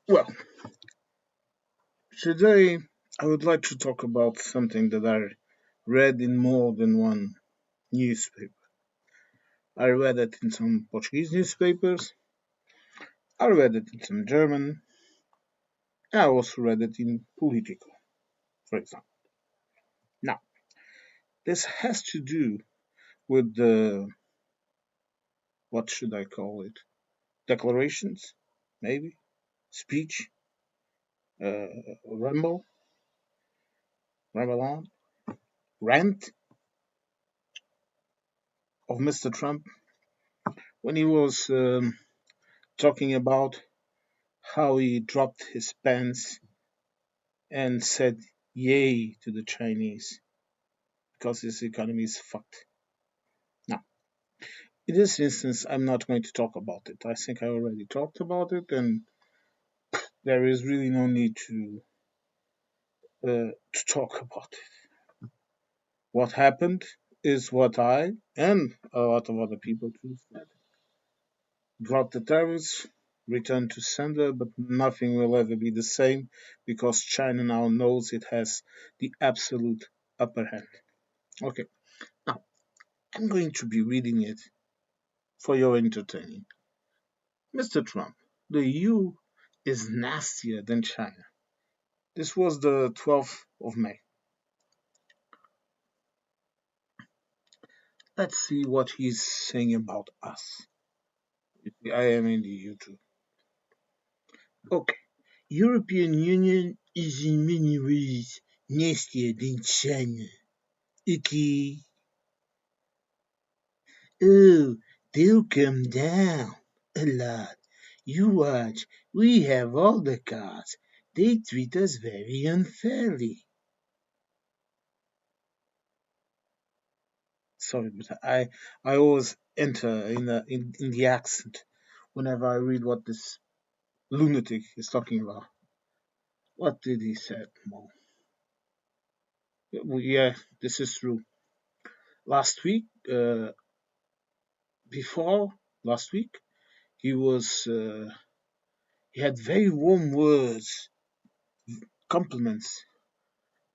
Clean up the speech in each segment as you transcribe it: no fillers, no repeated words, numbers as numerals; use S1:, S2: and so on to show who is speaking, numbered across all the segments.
S1: Well, today I would like to talk about something that I read in more than one newspaper. I read it in some Portuguese newspapers, I read it in some German, and I also read it in Politico, for example. Now, this has to do with the, what should I call it? Declarations? Maybe? Speech? Uh, Rumble? Rumble on? Rant of Mr. Trump when he was talking about how he dropped his pants and said yay to the Chinese because his economy is fucked. Now, in this instance, I'm not going to talk about it. I think I already talked about it, and there is really no need to talk about it. What happened is what I and a lot of other people too said. Drop the tariffs, return to sender, but nothing will ever be the same because China now knows it has the absolute upper hand. Okay, now I'm going to be reading it for your entertaining. Mr. Trump, the EU is nastier than China. This was the 12th of May. Let's see what he's saying about us. I am in the EU too. Okay. European Union is in many ways nastier than China. Okay. Oh, they'll come down a lot. You watch, we have all the cards. They treat us very unfairly. Sorry, but I always enter in the accent whenever I read what this lunatic is talking about. What did he say? Well, yeah, this is true. Last week, before last week, he was he had very warm words, compliments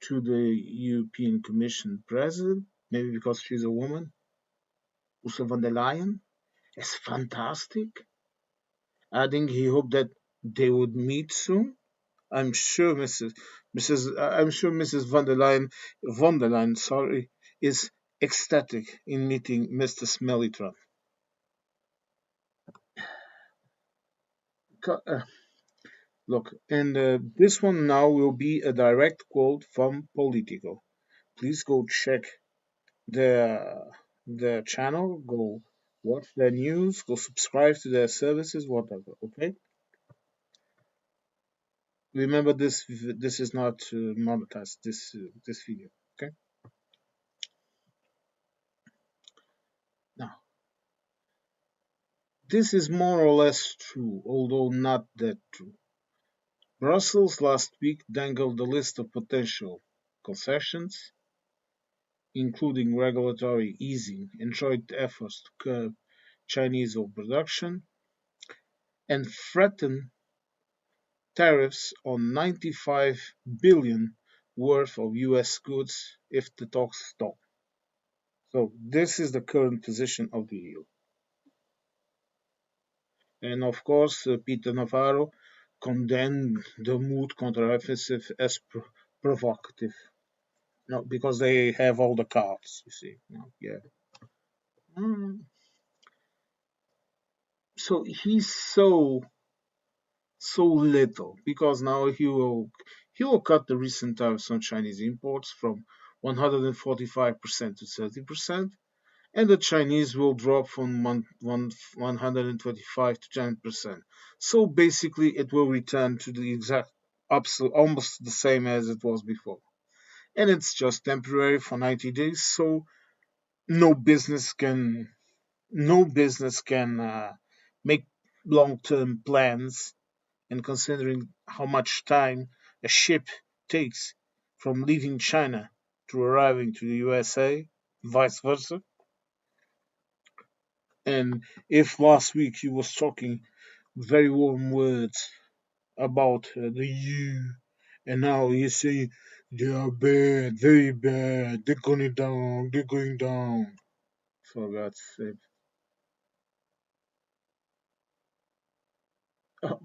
S1: to the European Commission president, maybe because she's a woman, Ursula von der Leyen, is fantastic, adding he hoped that they would meet soon. I'm sure Mrs. von der Leyen, sorry, is ecstatic in meeting Mr. Smelly Trump. Uh, Look, and this one now will be a direct quote from Politico. Please go check their channel, go watch their news, go subscribe to their services, whatever. Okay. Remember this is not monetized. This video. Okay. Now this is more or less true, although not that true. Brussels last week dangled a list of potential concessions, including regulatory easing and joint efforts to curb Chinese oil production, and threatened tariffs on 95 billion worth of US goods if the talks stop. So this is the current position of the EU. And of course, Peter Navarro condemned the mood counteroffensive as provocative. No, because they have all the cards, you see. No, yeah. Mm. So he's so little because now he will cut the recent tariffs on Chinese imports from 145% to 30%, and the Chinese will drop from 125 to 10%. So basically, it will return to the exact absolute, almost the same as it was before, and it's just temporary for 90 days. So no business can no business can make long-term plans, and considering how much time a ship takes from leaving China to arriving to the USA, vice versa. And if last week he was talking very warm words about the EU, and now you say they are bad, very bad, they're going down, they're going down. For God's sake. Uh,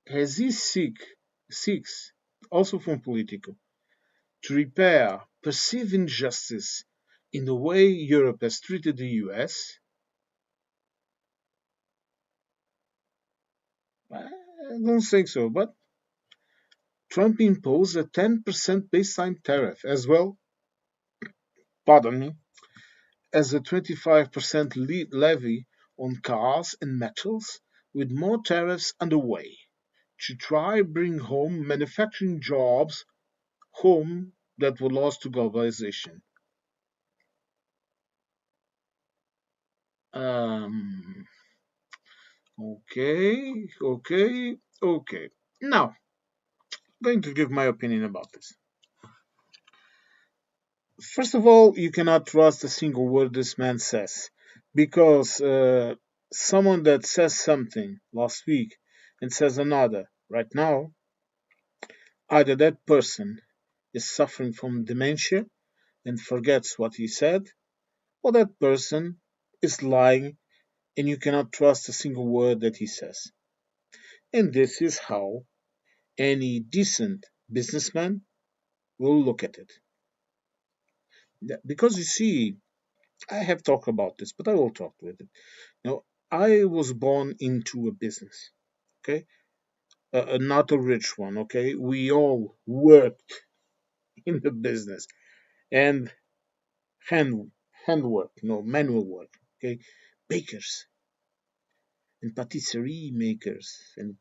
S1: has he seeks, also from political, to repair perceived injustice in the way Europe has treated the US? I don't think so, but Trump imposed a 10% baseline tariff as well, pardon me, as a 25% levy on cars and metals, with more tariffs underway to try bring home manufacturing jobs home that were lost to globalization. Um, okay. Now, going to give my opinion about this. First of all, you cannot trust a single word this man says, because someone that says something last week and says another right now, either that person is suffering from dementia and forgets what he said, or that person is lying and you cannot trust a single word that he says. And this is how any decent businessman will look at it. Because you see, I have talked about this, but I will talk with it. Now, I was born into a business, okay? Not a rich one, okay? We all worked in the business and hand handwork, no manual work, okay? Bakers and patisserie makers and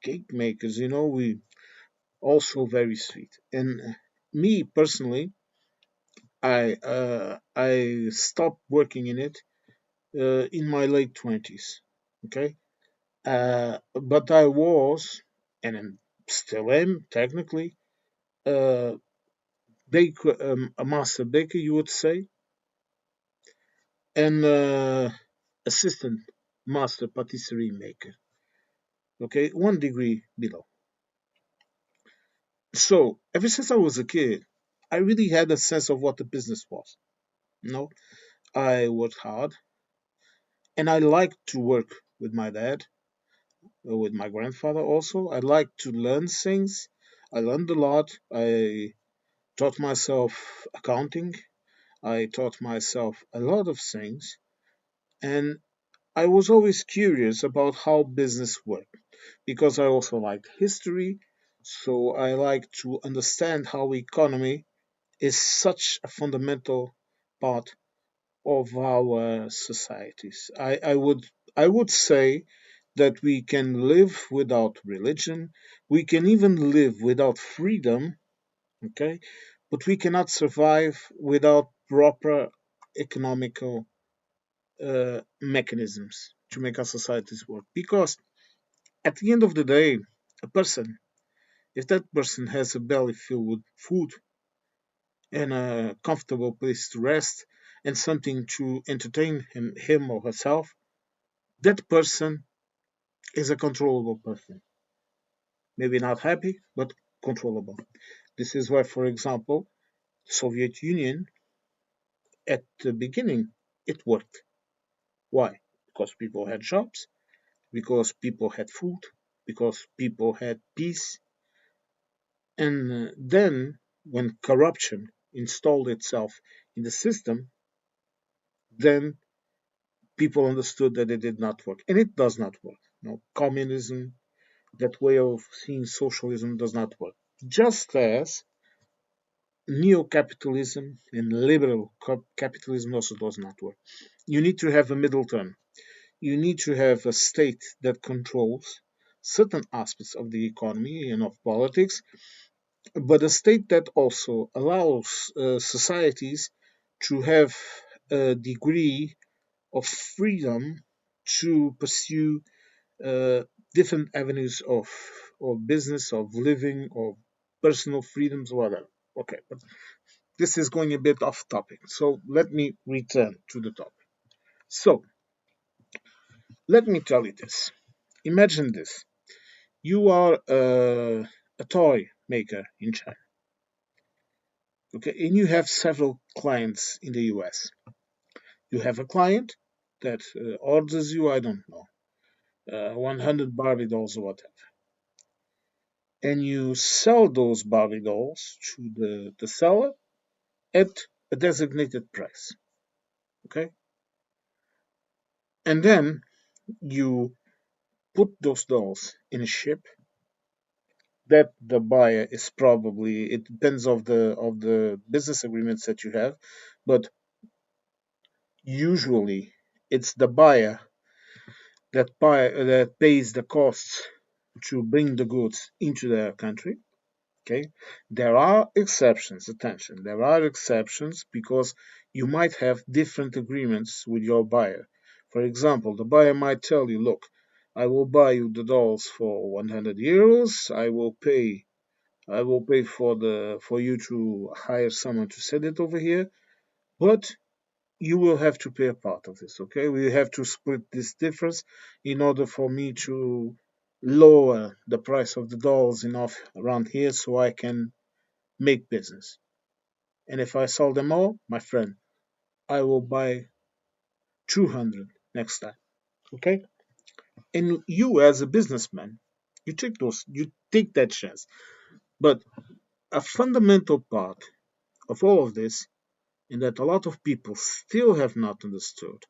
S1: cake makers, we also very sweet. And me personally, I stopped working in it in my late 20s. Okay, but I was and still am technically uh, a master baker, you would say, and assistant master patisserie maker. Okay, 1 degree below. So ever since I was a kid, I really had a sense of what the business was. I worked hard, and I liked to work with my dad, with my grandfather also. I liked to learn things. I learned a lot. I taught myself accounting. I taught myself a lot of things. And I was always curious about how business worked because I also liked history. So I like to understand how economy is such a fundamental part of our societies. I would say that we can live without religion, we can even live without freedom, okay? But we cannot survive without proper economical mechanisms to make our societies work. Because at the end of the day, a person, if that person has a belly filled with food and a comfortable place to rest and something to entertain him or herself, that person is a controllable person. Maybe not happy, but controllable. This is why, for example, Soviet Union at the beginning it worked. Why? Because people had jobs, because people had food, because people had peace, and then when corruption installed itself in the system, then people understood that it did not work, and it does not work. Communism, that way of seeing socialism, does not work. Just as neo-capitalism and liberal capitalism also does not work. You need to have a middle term. You need to have a state that controls certain aspects of the economy and of politics, but a state that also allows societies to have a degree of freedom to pursue uh, different avenues of business, of living, of personal freedoms, whatever. Okay, but this is going a bit off topic. So let me return to the topic. So let me tell you this. Imagine this. You are a toy maker in China, okay, and you have several clients in the US. You have a client that orders you, I don't know, 100 Barbie dolls or whatever, and you sell those Barbie dolls to the seller at a designated price, okay? And then you put those dolls in a ship that the buyer is probably, it depends of the business agreements that you have, but usually it's the buyer that pays the costs to bring the goods into their country. Okay, there are exceptions. Attention, there are exceptions because you might have different agreements with your buyer. For example, the buyer might tell you, "Look, I will buy you the dolls for 100 euros. I will pay for you to hire someone to send it over here, but you will have to pay a part of this, okay? We have to split this difference in order for me to lower the price of the dolls enough around here so I can make business. And if I sell them all, my friend, I will buy 200 next time, okay? And you as a businessman, you take that chance. But a fundamental part of all of this, and that a lot of people still have not understood.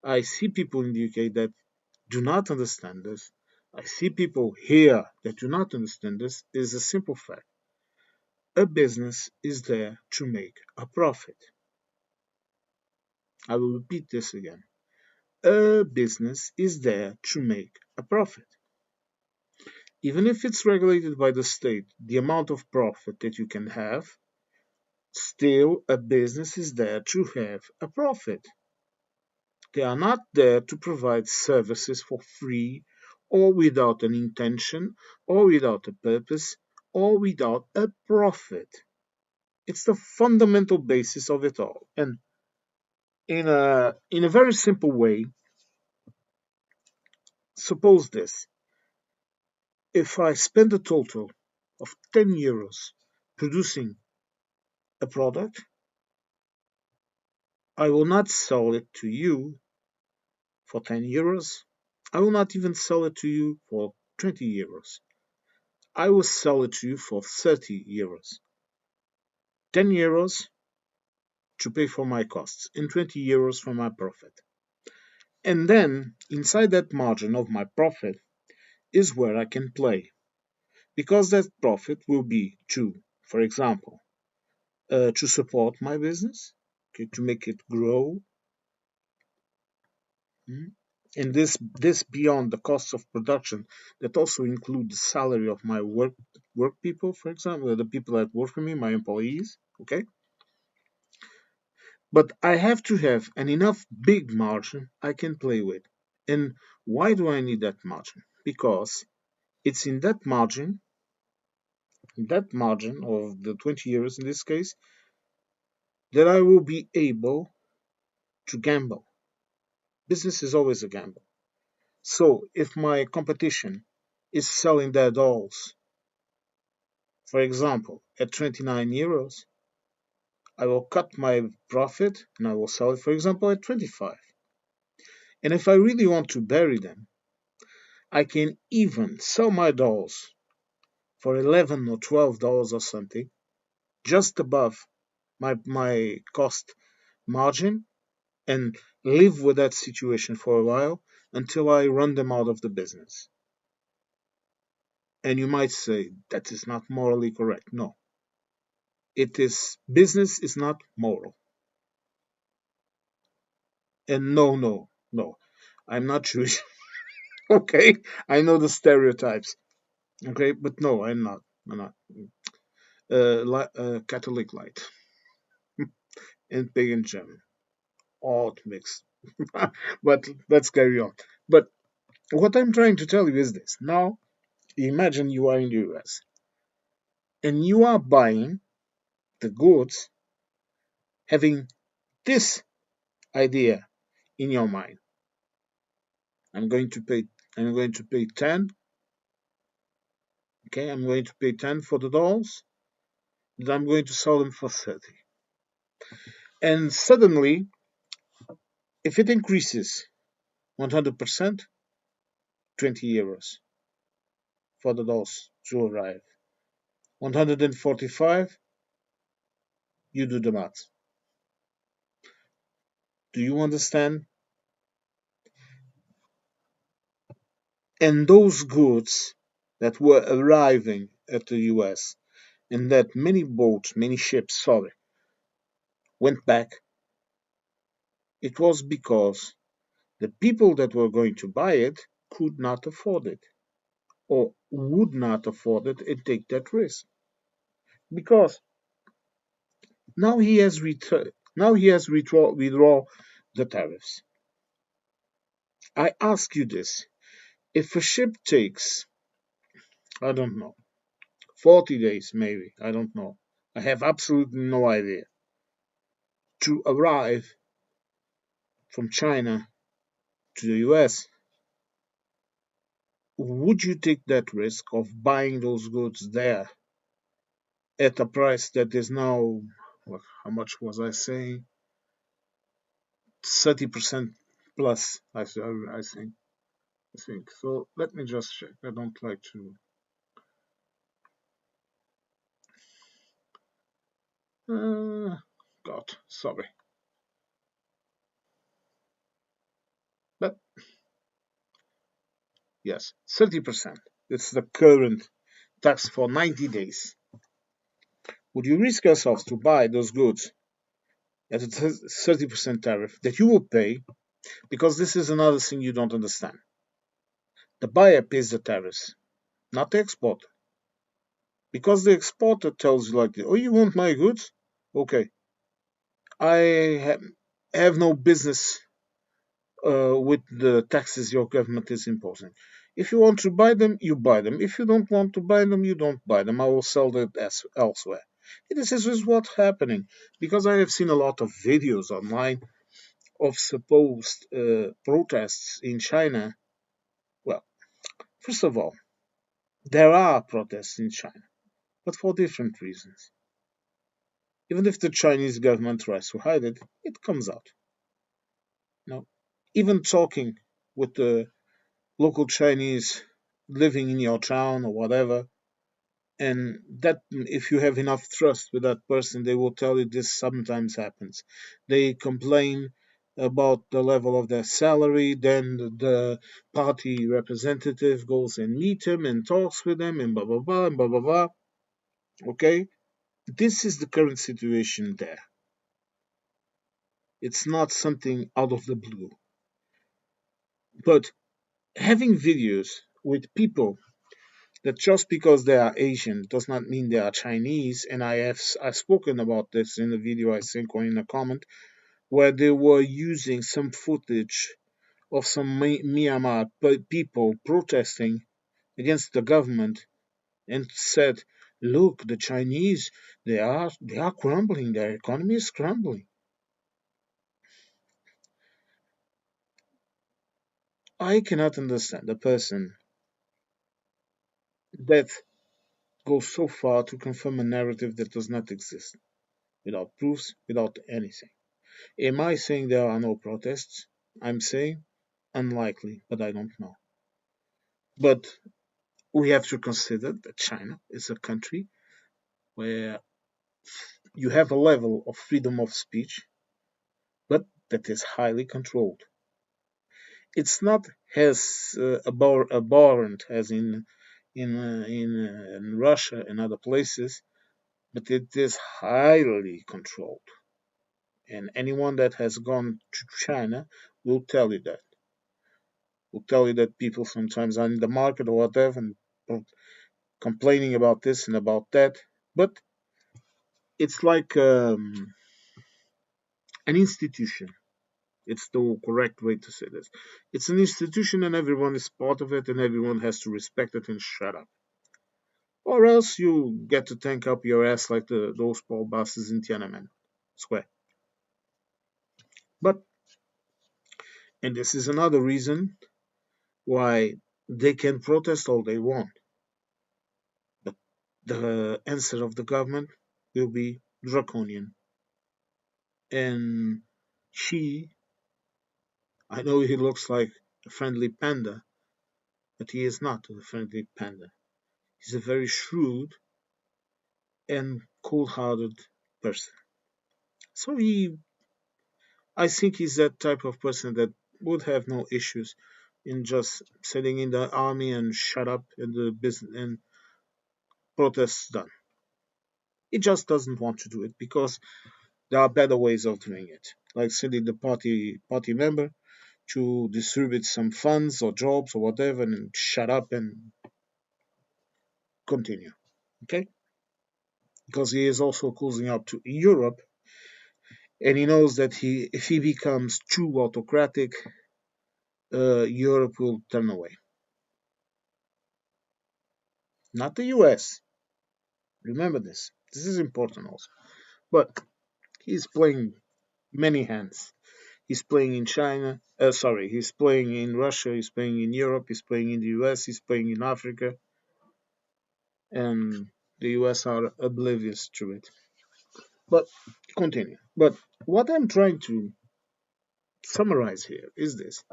S1: I see people in the UK that do not understand this. I see people here that do not understand this. Is a simple fact. A business is there to make a profit. I will repeat this again. A business is there to make a profit. Even if it's regulated by the state, the amount of profit that you can have, still a business is there to have a profit. They are not there to provide services for free or without an intention or without a purpose or without a profit. It's the fundamental basis of it all. And in a very simple way, suppose this. If I spend a total of 10 euros producing a product, I will not sell it to you for 10 euros. I will not even sell it to you for 20 euros. I will sell it to you for 30 euros. 10 euros to pay for my costs and 20 euros for my profit. And then inside that margin of my profit is where I can play because that profit will be for example, to support my business, okay, to make it grow. mm, And this beyond the costs of production that also include the salary of my work people, for example, the people that work for me, my employees. Okay, but I have to have an enough big margin I can play with. And why do I need that margin? Because it's in that margin of the 20 euros in this case, that I will be able to gamble. Business is always a gamble. So if my competition is selling their dolls, for example, at 29 euros, I will cut my profit and I will sell it, for example, at 25. And if I really want to bury them, I can even sell my dolls for 11 or $12 or something, just above my cost margin, and live with that situation for a while until I run them out of the business. And you might say that is not morally correct. No, it is. Business is not moral. And no, I'm not Jewish. Okay, I know the stereotypes. Okay, but no, I'm not. I'm not. Catholic light and pagan German, all mixed. But let's carry on. But what I'm trying to tell you is this. Now, imagine you are in the US and you are buying the goods having this idea in your mind. I'm going to pay I'm going to pay 10. Okay, I'm going to pay 10 for the dolls. Then I'm going to sell them for 30. And suddenly, if it increases 100%, 20 euros for the dolls to arrive. 145, you do the math. Do you understand? And those goods that were arriving at the US and that many boats, many ships, sorry, went back, it was because the people that were going to buy it could not afford it or would not afford it and take that risk. Because now he has withdraw the tariffs. I ask you this. If a ship takes, I don't know, 40 days maybe, I don't know. I have absolutely no idea to arrive from China to the US, would you take that risk of buying those goods there at a price that is now, what, how much was I saying? 30% plus, I think. I think. So let me just check. I don't like to. God, sorry. But yes, 30%. It's the current tax for 90 days. Would you risk yourself to buy those goods at a 30% tariff that you will pay? Because this is another thing you don't understand. The buyer pays the tariffs, not the exporter. Because the exporter tells you like, oh, you want my goods? Okay, I have no business with the taxes your government is imposing. If you want to buy them, you buy them. If you don't want to buy them, you don't buy them. I will sell them elsewhere. This is what's happening because I have seen a lot of videos online of supposed protests in China. Well, first of all, there are protests in China, but for different reasons. Even if the Chinese government tries to hide it, it comes out. Now, even talking with the local Chinese living in your town or whatever, and that if you have enough trust with that person, they will tell you this sometimes happens. They complain about the level of their salary, then the party representative goes and meet them and talks with them and blah blah blah and blah blah blah. Okay, this is the current situation there. It's not something out of the blue. But having videos with people that just because they are Asian does not mean they are Chinese, and I've spoken about this in a video I think or in a comment where they were using some footage of some Myanmar people protesting against the government and said, "Look, the Chinese they are crumbling. Their economy is crumbling." I cannot understand a person that goes so far to confirm a narrative that does not exist, without proofs, without anything. Am I saying there are no protests? I'm saying unlikely, but I don't know. But we have to consider that China is a country where you have a level of freedom of speech, but that is highly controlled. It's not as abhorrent as in Russia and other places, but it is highly controlled. And anyone that has gone to China will tell you that. Will tell you that people sometimes are in the market or whatever and complaining about this and about that. But it's like an institution. It's the correct way to say this. It's an institution and everyone is part of it and everyone has to respect it and shut up. Or else you get to tank up your ass like those poor bastards in Tiananmen Square. But, and this is another reason why They can protest all they want, but the answer of the government will be draconian. And she, I know he looks like a friendly panda, but he is not a friendly panda. He's a very shrewd and cold-hearted person. So I think he's that type of person that would have no issues in just sitting in the army and shut up and the business and protests done. He just doesn't want to do it because there are better ways of doing it, like sending the party member to distribute some funds or jobs or whatever and shut up and continue. Okay? Because he is also closing up to Europe and he knows that if he becomes too autocratic, Europe will turn away. Not the US. Remember this. This is important also. But he's playing many hands. He's playing in China. Sorry, he's playing in Russia. He's playing in Europe. He's playing in the US. He's playing in Africa. And the US are oblivious to it. But continue. But what I'm trying to summarize here is this: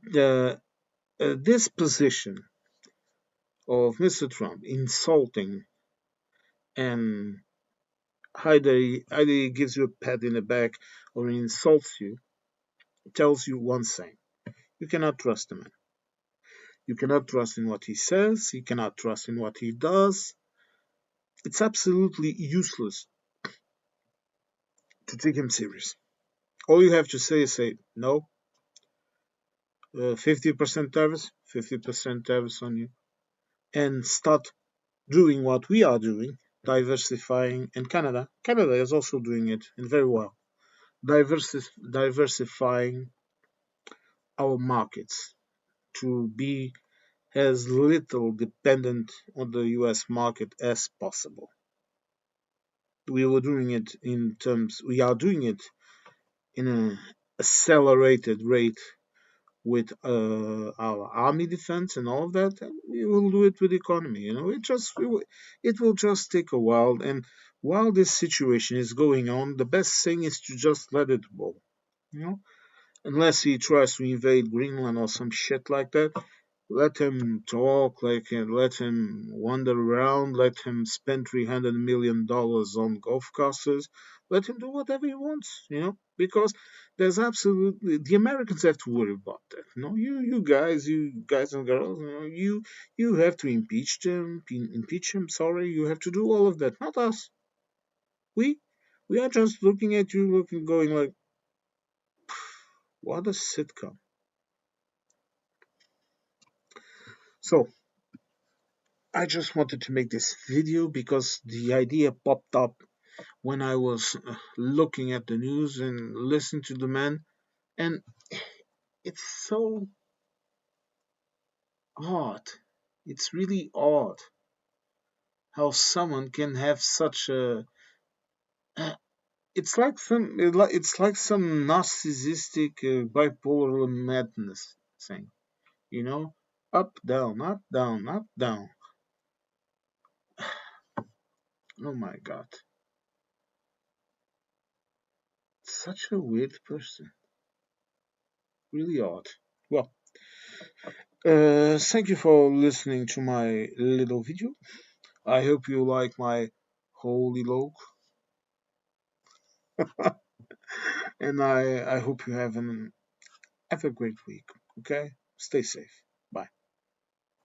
S1: the this position of Mr. Trump insulting and either he gives you a pat in the back or he insults you, tells you one thing: you cannot trust the man. You cannot trust in what he says. You cannot trust in what he does. It's absolutely useless to take him serious. All you have to say is say no. 50% tariffs, 50% tariffs on you, and start doing what we are doing, diversifying. And Canada is also doing it and very well. Diversifying our markets to be as little dependent on the US market as possible. We were doing it we are doing it in an accelerated rate with our army defense and all of that, and we will do it with economy. It will just take a while. And while this situation is going on, the best thing is to just let it go. You know, unless he tries to invade Greenland or some shit like that, let him talk, like, and let him wander around, let him spend $300 million on golf courses, let him do whatever he wants, because there's absolutely the Americans have to worry about that. You guys and girls, you have to impeach him. Sorry, you have to do all of that, not us. We we are just looking at you, looking, going like, what a sitcom. So I just wanted to make this video because the idea popped up when I was looking at the news and listening to the man, and it's so odd. It's really odd how someone can have such a. It's like some narcissistic bipolar madness thing, you know, up down, up down, up down. Oh my God, such a weird person. Really odd. Well, thank you for listening to my little video. I hope you like my holy log, and I hope you have a great week. Okay, stay safe.